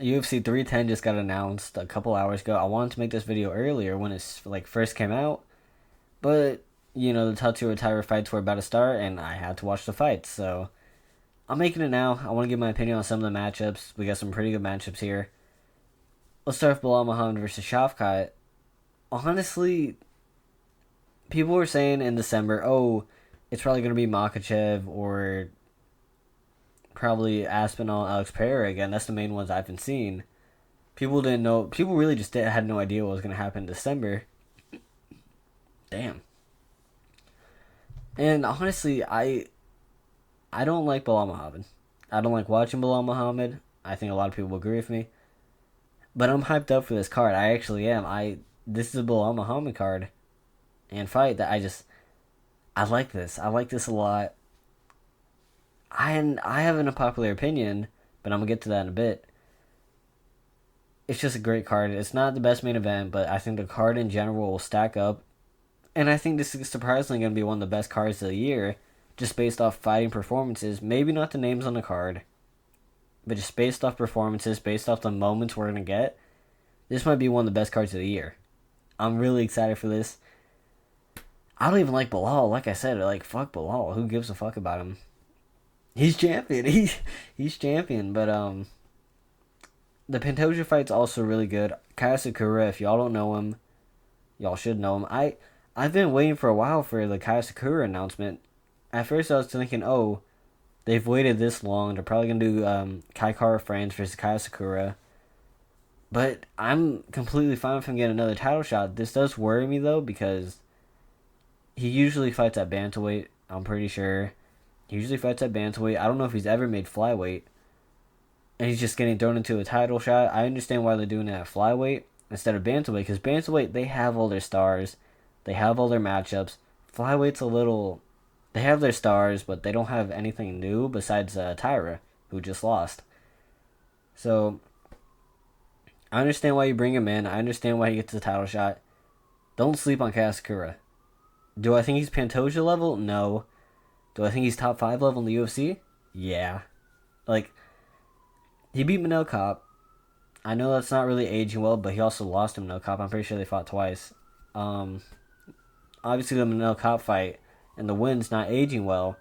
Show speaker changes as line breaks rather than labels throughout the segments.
UFC 310 just got announced a couple hours ago. I wanted to make this video earlier when it like first came out, but the Tattoo Retire fights were about to start, and I had to watch the fights. So I'm making it now. I want to give my opinion on some of the matchups. We got some pretty good matchups here. Let's start with Belal Muhammad versus Shavkat. Honestly, people were saying in December, oh, it's probably going to be Makachev or probably Aspinall, Alex Pereira again. That's the main ones I've been seeing. People didn't know. People really just had no idea what was going to happen in December. Damn. And honestly, I don't like Belal Muhammad. I don't like watching Belal Muhammad. I think a lot of people will agree with me. But I'm hyped up for this card. I actually am. This is a Belal Muhammad card and fight that I like this. I like this a lot. I have an unpopular opinion, but I'm gonna get to that in a bit. It's just a great card. It's not the best main event, but I think the card in general will stack up. And I think this is surprisingly going to be one of the best cards of the year, just based off fighting performances. Maybe not the names on the card, but just based off performances, based off the moments we're going to get. This might be one of the best cards of the year. I'm really excited for this. I don't even like Belal. Like I said, fuck Belal. Who gives a fuck about him? He's champion. He's champion. But the Pantoja fight's also really good. Kaya Sakura, if y'all don't know him, y'all should know him. I've been waiting for a while for the Kaya Sakura announcement. At first I was thinking, oh, they've waited this long. They're probably going to do Kai Kara France versus Kaya Sakura. But I'm completely fine with him getting another title shot. This does worry me, though, because he usually fights at bantamweight. I'm pretty sure. He usually fights at bantamweight. I don't know if he's ever made flyweight. And he's just getting thrown into a title shot. I understand why they're doing it at flyweight instead of bantamweight, because bantamweight, they have all their stars. They have all their matchups. Flyweight's a little... They have their stars, but they don't have anything new besides Tyra, who just lost. So, I understand why you bring him in. I understand why he gets the title shot. Don't sleep on Katsukura. Do I think he's Pantoja level? No. Do I think he's top 5 level in the UFC? Yeah. He beat Manel Cop. I know that's not really aging well, but he also lost to Manel Cop. I'm pretty sure they fought twice. Obviously the Manel Cop fight and the win's not aging well.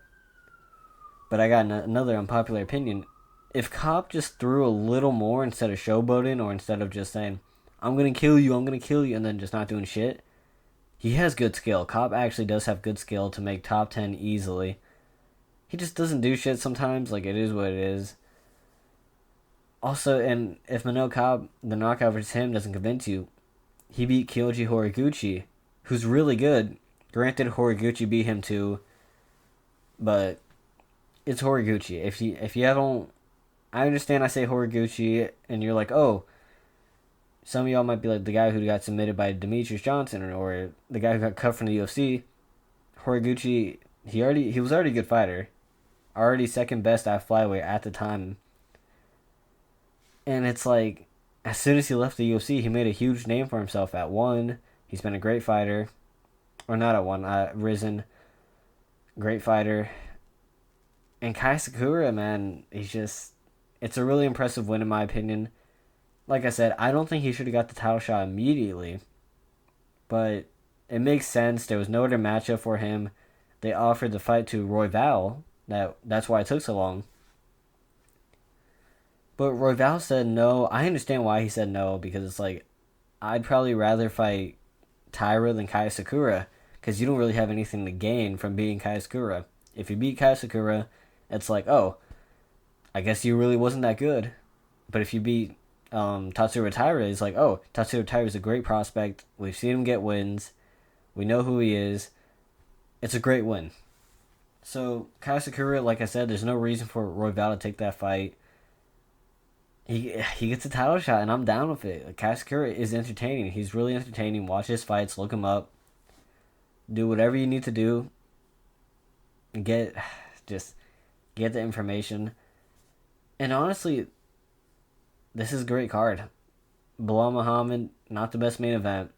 But I got another unpopular opinion. If Cop just threw a little more instead of showboating, or instead of just saying, I'm going to kill you, and then just not doing shit, he has good skill. Cop actually does have good skill to make top 10 easily. He just doesn't do shit sometimes. It is what it is. Also, and if Manel Cop, the knockout versus him, doesn't convince you, he beat Kyoji Horiguchi, who's really good. Granted, Horiguchi beat him too, but it's Horiguchi. If you haven't, I understand I say Horiguchi, and you're like, oh, some of y'all might be like the guy who got submitted by Demetrius Johnson, or the guy who got cut from the UFC. Horiguchi, he was already a good fighter, already second best at flyweight at the time. And it's like, as soon as he left the UFC, he made a huge name for himself at one. He's been a great fighter. Or not at one, Risen. Great fighter. And Kai Sakura, man, it's a really impressive win in my opinion. Like I said, I don't think he should have got the title shot immediately. But it makes sense. There was no other matchup for him. They offered the fight to Royval. That's why it took so long. But Royval said no. I understand why he said no, because it's like, I'd probably rather fight Tyra than Kai Sakura, because you don't really have anything to gain from beating Kai Sakura. If you beat Kai Sakura, it's like, oh, I guess you really wasn't that good. But if you beat Tatsuro Taira, it's like, oh, Tatsuro Taira is a great prospect. We've seen him get wins. We know who he is. It's a great win. So, Kai Sakura, like I said, there's no reason for Royval to take that fight. He gets a title shot, and I'm down with it. Kai Sakura is entertaining. He's really entertaining. Watch his fights. Look him up. Do whatever you need to do. Just get the information. And honestly, this is a great card. Belal Muhammad, not the best main event.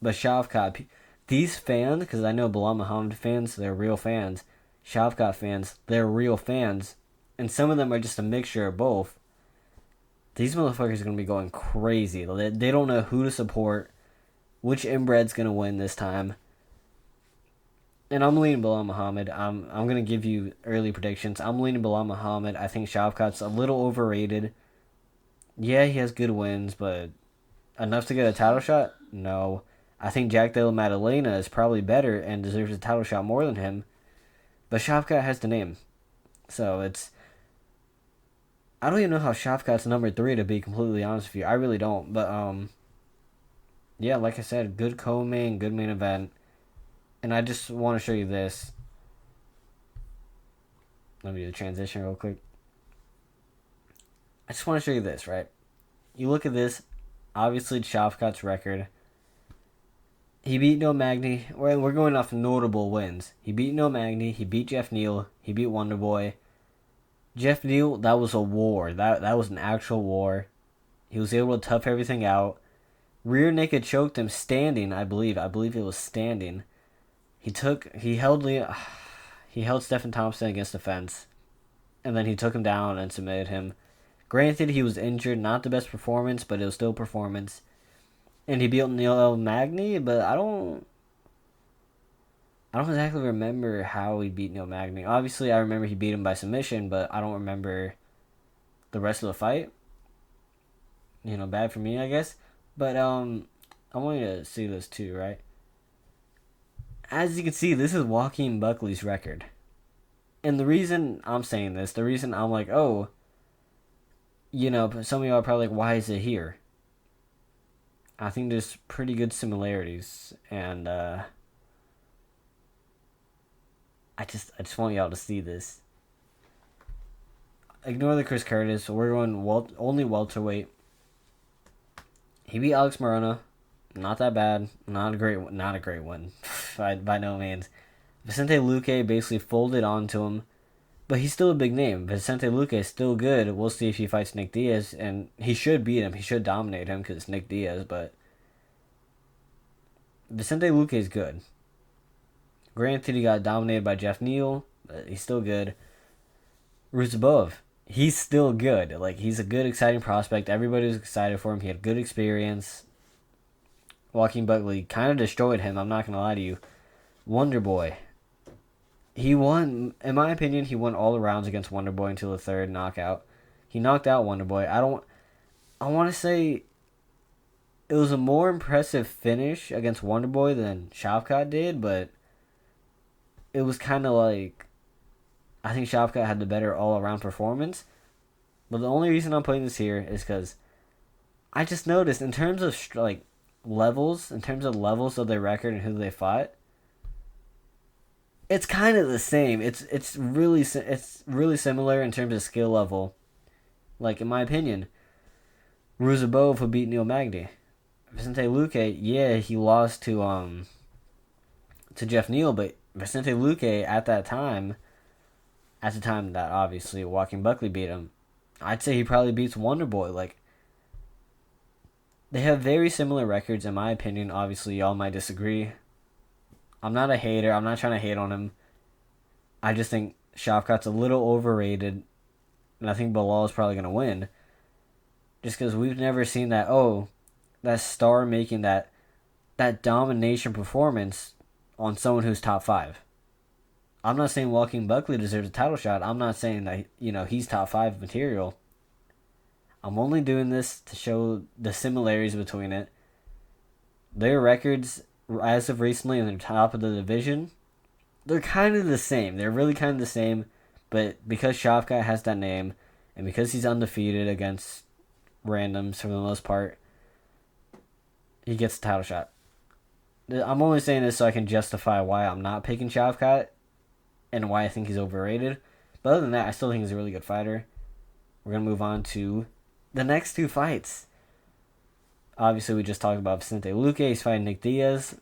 But Shavkat, these fans, because I know Belal Muhammad fans, they're real fans. Shavkat fans, they're real fans. And some of them are just a mixture of both. These motherfuckers are gonna be going crazy. They don't know who to support, which inbred's gonna win this time. And I'm leaning Belal Muhammad. I'm gonna give you early predictions. I'm leaning Belal Muhammad. I think Shavkat's a little overrated. Yeah, he has good wins, but enough to get a title shot? No. I think Jack Della Maddalena is probably better and deserves a title shot more than him. But Shavkat has the name. So it's... I don't even know how Shavkat's number 3, to be completely honest with you. I really don't. But, yeah, like I said, good co-main, good main event. And I just want to show you this. Let me do the transition real quick. I just want to show you this, right? You look at this. Obviously, Shavkat's record. He beat No Magny. We're going off notable wins. He beat No Magny. He beat Jeff Neal. He beat Wonderboy. Jeff Neal, that was a war. That was an actual war. He was able to tough everything out. Rear naked choked him standing, I believe. I believe it was standing. He held Stephen Thompson against the fence. And then he took him down and submitted him. Granted, he was injured. Not the best performance, but it was still performance. And he beat Neil Magny, but I don't exactly remember how he beat Neil Magny. Obviously, I remember he beat him by submission, but I don't remember the rest of the fight. Bad for me, I guess. But I want you to see this too, right? As you can see, this is Joaquin Buckley's record. And the reason I'm saying this, the reason I'm like, oh, some of y'all are probably like, why is it here? I think there's pretty good similarities, and I just want y'all to see this. Ignore the Chris Curtis. We're going only welterweight. He beat Alex Moreno. Not that bad. Not a great one by no means. Vicente Luque basically folded onto him, but he's still a big name. Vicente Luque is still good. We'll see if he fights Nick Diaz, and he should beat him. He should dominate him because it's Nick Diaz, but Vicente Luque is good. Granted, he got dominated by Jeff Neal, but he's still good. Ruzabov, he's still good. Like, he's a good, exciting prospect. Everybody was excited for him. He had good experience. Joaquin Buckley kind of destroyed him. I'm not going to lie to you. Wonderboy. He won, in my opinion, he won all the rounds against Wonderboy until the third knockout. He knocked out Wonderboy. I want to say it was a more impressive finish against Wonderboy than Shavkat did, but it was kind of like, I think Shavkat had the better all-around performance. But the only reason I'm putting this here is because I just noticed in terms of levels of their record and who they fought, it's kind of the same. It's really similar in terms of skill level. Like, in my opinion, Ruzabov would beat Neil Magny. Vicente Luque, yeah, he lost to Jeff Neal, but Vicente Luque at the time that obviously Joaquin Buckley beat him, I'd say he probably beats Wonderboy. Like, they have very similar records, in my opinion. Obviously, y'all might disagree. I'm not a hater. I'm not trying to hate on him. I just think Shavkat's a little overrated, and I think Belal is probably going to win. Just because we've never seen that star making that domination performance on someone who's top 5. I'm not saying Joaquin Buckley deserves a title shot. I'm not saying that, he's top 5 material. I'm only doing this to show the similarities between it. Their records, as of recently, in the top of the division, they're kind of the same. They're really kind of the same, but because Shavkat has that name, and because he's undefeated against randoms for the most part, he gets the title shot. I'm only saying this so I can justify why I'm not picking Shavkat and why I think he's overrated. But other than that, I still think he's a really good fighter. We're going to move on to the next 2 fights. Obviously, we just talked about Vicente Luque. He's fighting Nick Diaz.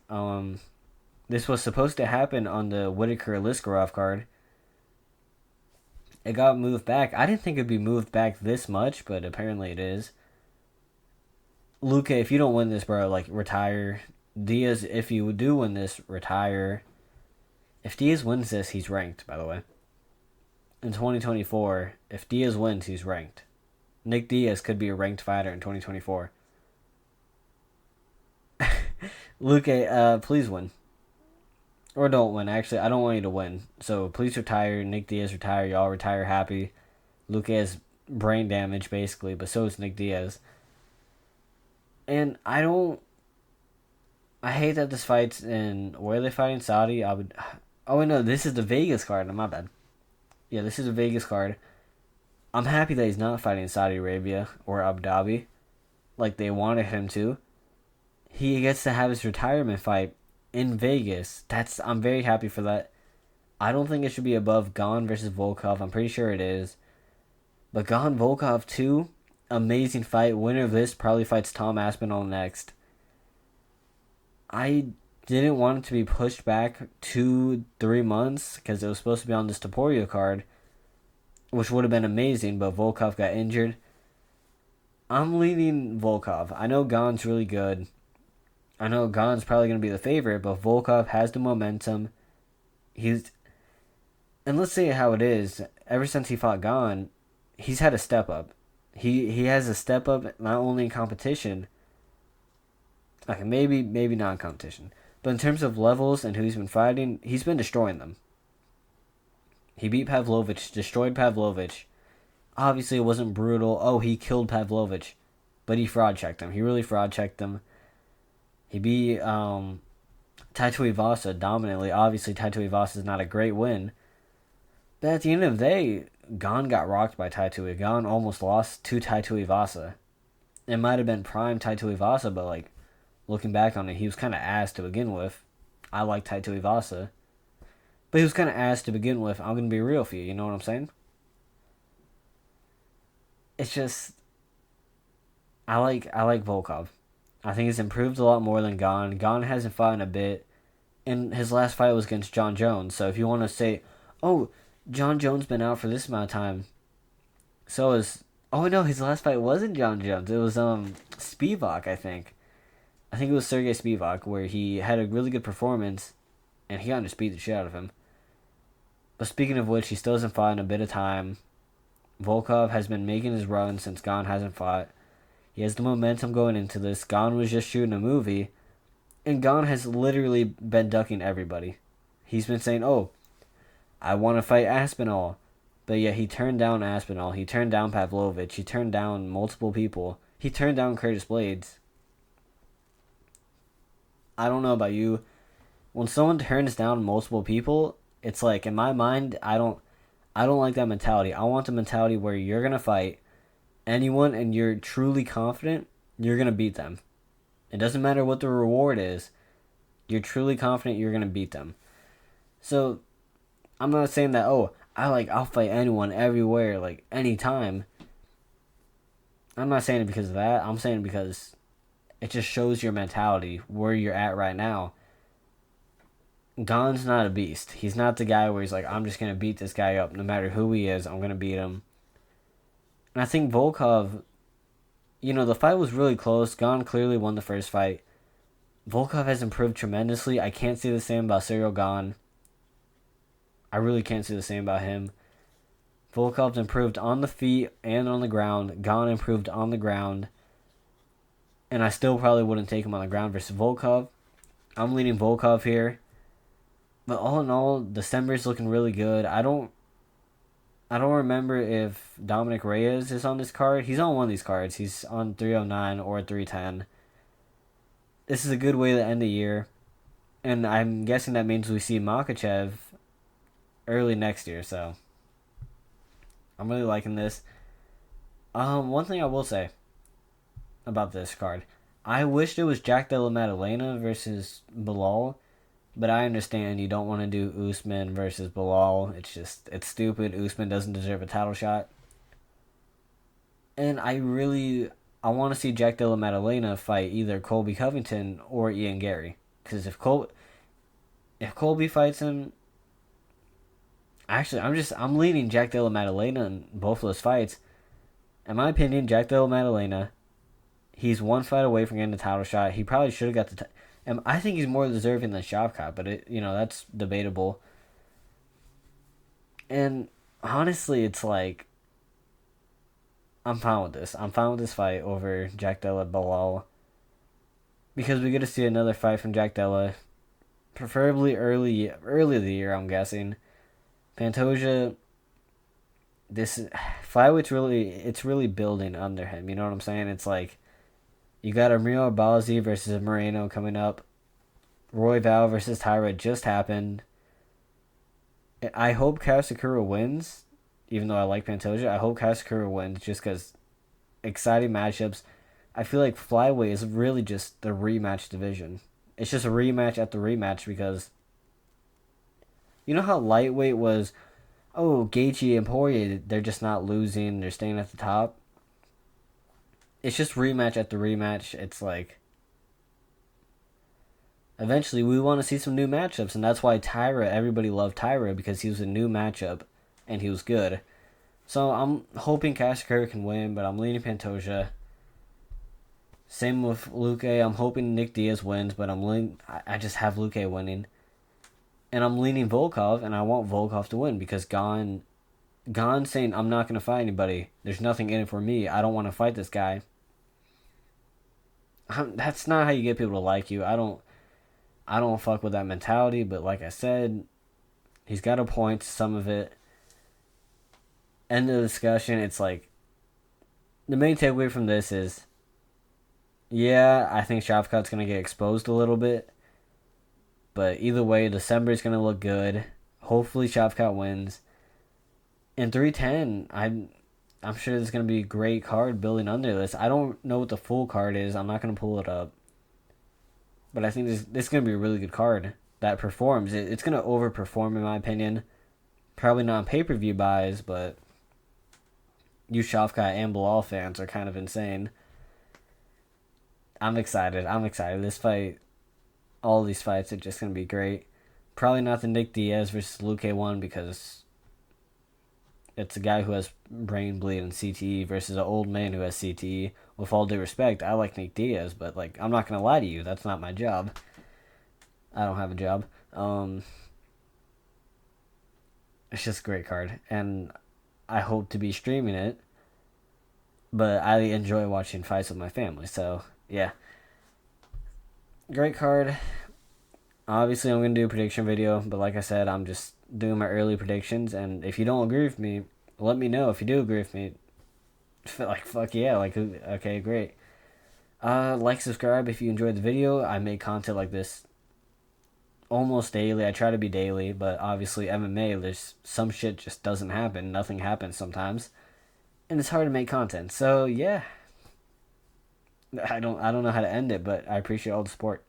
This was supposed to happen on the Whitaker-Liskarov card. It got moved back. I didn't think it'd be moved back this much, but apparently it is. Luque, if you don't win this, bro, retire. Diaz, if you do win this, retire. If Diaz wins this, he's ranked, by the way. In 2024, if Diaz wins, he's ranked. Nick Diaz could be a ranked fighter in 2024. Luke, please win. Or don't win. Actually, I don't want you to win. So please retire. Nick Diaz retire. Y'all retire happy. Luke has brain damage, basically, but so is Nick Diaz. And I don't. I hate that this fight's in. Where are they fighting? Saudi? I would. Oh, wait, no. This is the Vegas card. My bad. Yeah, this is a Vegas card. I'm happy that he's not fighting in Saudi Arabia or Abu Dhabi like they wanted him to. He gets to have his retirement fight in Vegas. I'm very happy for that. I don't think it should be above Gane versus Volkov. I'm pretty sure it is. But Gane Volkov 2, amazing fight. Winner of this probably fights Tom Aspinall next. I didn't want it to be pushed back 2-3 months because it was supposed to be on this Taporia card, which would have been amazing, but Volkov got injured. I'm leaning Volkov. I know Gane's really good. I know Gane's probably going to be the favorite, but Volkov has the momentum. And let's say how it is. Ever since he fought Gane, he's had a step up. He has a step up not only in competition. Okay, maybe not in competition, but in terms of levels and who he's been fighting, he's been destroying them. He beat Pavlovich, destroyed Pavlovich. Obviously, it wasn't brutal. Oh, he killed Pavlovich, but he fraud checked him. He really fraud checked him. He beat Taito Ivasa dominantly. Obviously, Taito Ivasa is not a great win, but at the end of the day, Gane got rocked by Taito. Gane almost lost to Taito Ivasa. It might have been prime Taito Ivasa, but like looking back on it, he was kind of ass to begin with. I like Taito Ivasa, but he was kind of ass to begin with. I'm gonna be real for you. You know what I'm saying? It's just I like Volkov. I think he's improved a lot more than Gane. Gane hasn't fought in a bit, and his last fight was against John Jones. So if you want to say, oh, John Jones been out for this amount of time, so is oh no, his last fight wasn't John Jones. It was Spivak, I think. I think it was Sergey Spivak where he had a really good performance, and he got to just beat the shit out of him. But speaking of which, he still hasn't fought in a bit of time. Volkov has been making his run since Gane hasn't fought. He has the momentum going into this. Gane was just shooting a movie, and Gane has literally been ducking everybody. He's been saying, oh, I want to fight Aspinall. But yeah, he turned down Aspinall. He turned down Pavlovich. He turned down multiple people. He turned down Curtis Blades. I don't know about you. When someone turns down multiple people, it's like in my mind, I don't like that mentality. I want the mentality where you're gonna fight anyone and you're truly confident you're gonna beat them. It doesn't matter what the reward is. You're truly confident you're gonna beat them. So I'm not saying that I'll fight anyone everywhere, like anytime. I'm not saying it because of that. I'm saying it because it just shows your mentality, where you're at right now. Gane's not a beast. He's not the guy where he's like, I'm just going to beat this guy up. No matter who he is, I'm going to beat him. And I think Volkov, the fight was really close. Gane clearly won the first fight. Volkov has improved tremendously. I can't say the same about Cyril Gane. I really can't say the same about him. Volkov's improved on the feet and on the ground. Gane improved on the ground. And I still probably wouldn't take him on the ground versus Volkov. I'm leaning Volkov here. But all in all, December's looking really good. I don't remember if Dominic Reyes is on this card. He's on one of these cards. He's on 309 or 310. This is a good way to end the year. And I'm guessing that means we see Makachev early next year, so I'm really liking this. One thing I will say about this card. I wished it was Jack Della Maddalena versus Belal, but I understand you don't want to do Usman versus Belal. It's stupid. Usman doesn't deserve a title shot. And I want to see Jack Della Maddalena fight either Colby Covington or Ian Gary. Because if Colby fights him, actually, I'm leaning Jack Della Maddalena in both of those fights. In my opinion, Jack Della Maddalena, he's one fight away from getting the title shot. He probably should have got the and I think he's more deserving than Shavkat, but that's debatable. And honestly, it's like I'm fine with this. I'm fine with this fight over Jack Della Belal because we get to see another fight from Jack Della, preferably early of the year. I'm guessing. Pantoja, this flyweights really building under him. You know what I'm saying? It's like you got Amir Albazi versus Moreno coming up. Roy Val versus Tyra just happened. I hope Kasakura wins, even though I like Pantoja. I hope Kasakura wins just because exciting matchups. I feel like flyweight is really just the rematch division. It's just a rematch after rematch because you know how lightweight was. Oh, Gaethje and Poirier, they're just not losing. They're staying at the top. It's just rematch after rematch. It's like eventually we want to see some new matchups, and that's why Tyra. Everybody loved Tyra because he was a new matchup, and he was good. So I'm hoping Kasakura can win, but I'm leaning Pantoja. Same with Luque. I'm hoping Nick Diaz wins, but I just have Luque winning, and I'm leaning Volkov, and I want Volkov to win because Gon saying I'm not gonna fight anybody. There's nothing in it for me. I don't want to fight this guy. That's not how you get people to like you. I don't fuck with that mentality. But like I said, he's got a point. Some of it. End of the discussion. It's like the main takeaway from this is, yeah, I think Shavkat's gonna get exposed a little bit. But either way, December is gonna look good. Hopefully, Shavkat wins. In 310, I'm sure there's gonna be a great card building under this. I don't know what the full card is. I'm not gonna pull it up, but I think this is gonna be a really good card that performs. It's gonna overperform in my opinion. Probably not pay-per-view buys, but you Shavkat and Belal fans are kind of insane. I'm excited. I'm excited. This fight, all these fights are just gonna be great. Probably not the Nick Diaz versus Luque one because it's a guy who has brain bleed and CTE versus an old man who has CTE. With all due respect, I like Nick Diaz, but like I'm not gonna lie to you, that's not my job. I don't have a job. It's just a great card, and I hope to be streaming it. But I enjoy watching fights with my family, so yeah, great card. Obviously, I'm gonna do a prediction video, but like I said, I'm just doing my early predictions. And if you don't agree with me, let me know. If you do agree with me, like fuck yeah, like okay, great. Like, subscribe if you enjoyed the video. I make content like this almost daily. I try to be daily, but obviously MMA, there's some shit just doesn't happen. Nothing happens sometimes, and it's hard to make content. So yeah, I don't know how to end it, but I appreciate all the support.